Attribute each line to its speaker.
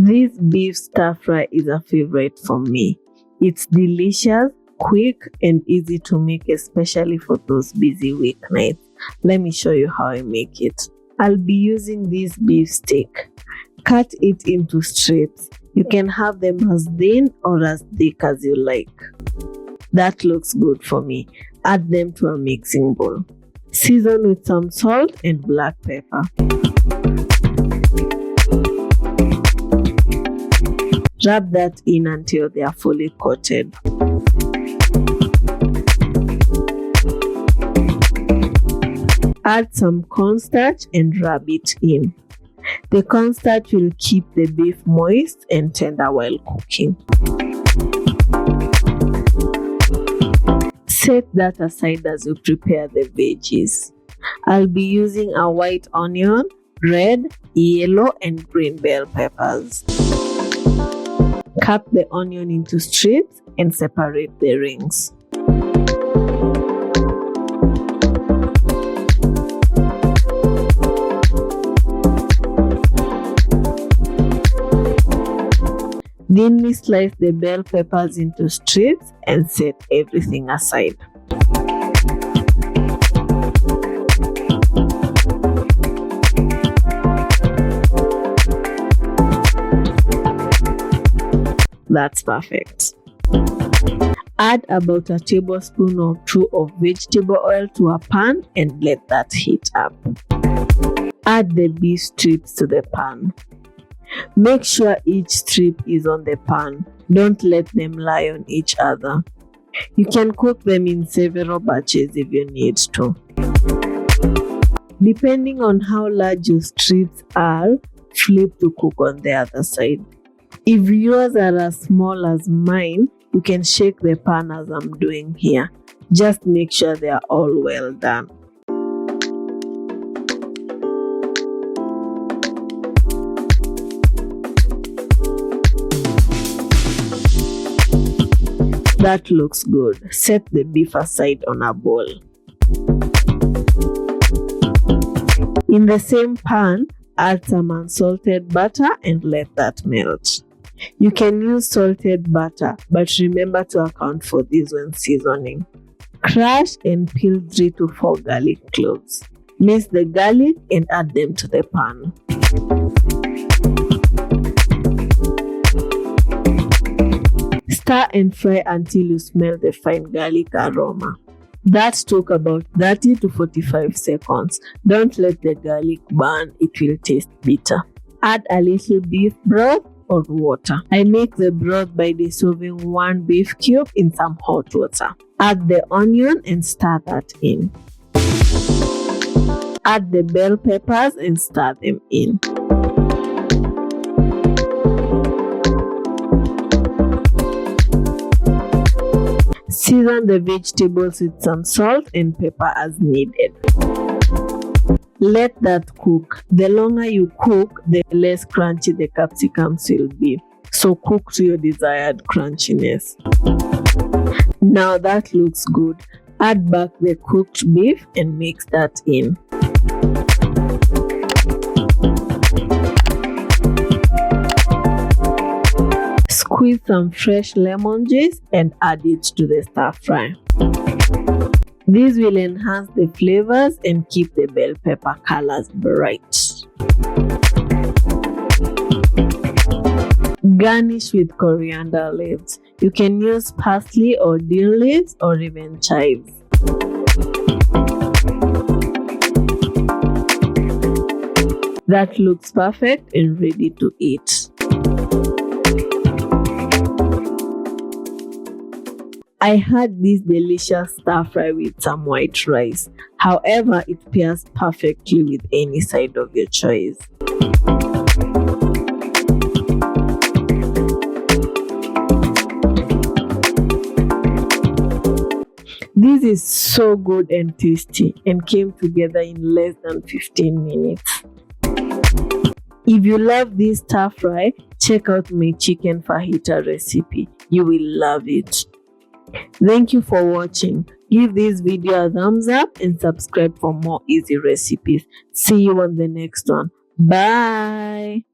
Speaker 1: This beef stir fry is a favorite for me. It's delicious, quick, and easy to make, especially for those busy weeknights. Let me show you how I make it. I'll be using this beef steak. Cut it into strips. You can have them as thin or as thick as you like. That looks good for me. Add them to a mixing bowl. Season with some salt and black pepper. Rub that in until they are fully coated. Add some cornstarch and rub it in. The cornstarch will keep the beef moist and tender while cooking. Set that aside as you prepare the veggies. I'll be using a white onion, red, yellow, and green bell peppers. Cut the onion into strips and separate the rings. Thinly slice the bell peppers into strips and set everything aside. That's perfect. Add about a tablespoon or 2 of vegetable oil to a pan and let that heat up. Add the beef strips to the pan. Make sure each strip is on the pan. Don't let them lie on each other. You can cook them in several batches if you need to. Depending on how large your strips are, flip to cook on the other side. If yours are as small as mine, you can shake the pan as I'm doing here. Just make sure they are all well done. That looks good. Set the beef aside on a bowl. In the same pan, add some unsalted butter and let that melt. You can use salted butter, but remember to account for this when seasoning. Crush and peel 3 to 4 garlic cloves. Mince the garlic and add them to the pan. Stir and fry until you smell the fine garlic aroma. That took about 30 to 45 seconds. Don't let the garlic burn, it will taste bitter. Add a little beef broth or water. I make the broth by dissolving 1 beef cube in some hot water. Add the onion and stir that in. Add the bell peppers and stir them in. Season the vegetables with some salt and pepper as needed. Let that cook. The longer you cook, the less crunchy the capsicums will be. So cook to your desired crunchiness. Now that looks good. Add back the cooked beef and mix that in. Squeeze some fresh lemon juice and add it to the stir fry. This will enhance the flavors and keep the bell pepper colors bright. Garnish with coriander leaves. You can use parsley or dill leaves or even chives. That looks perfect and ready to eat. I had this delicious stir fry with some white rice. However, it pairs perfectly with any side of your choice. This is so good and tasty and came together in less than 15 minutes. If you love this stir fry, check out my chicken fajita recipe. You will love it. Thank you for watching. Give this video a thumbs up and subscribe for more easy recipes. See you on the next one. Bye.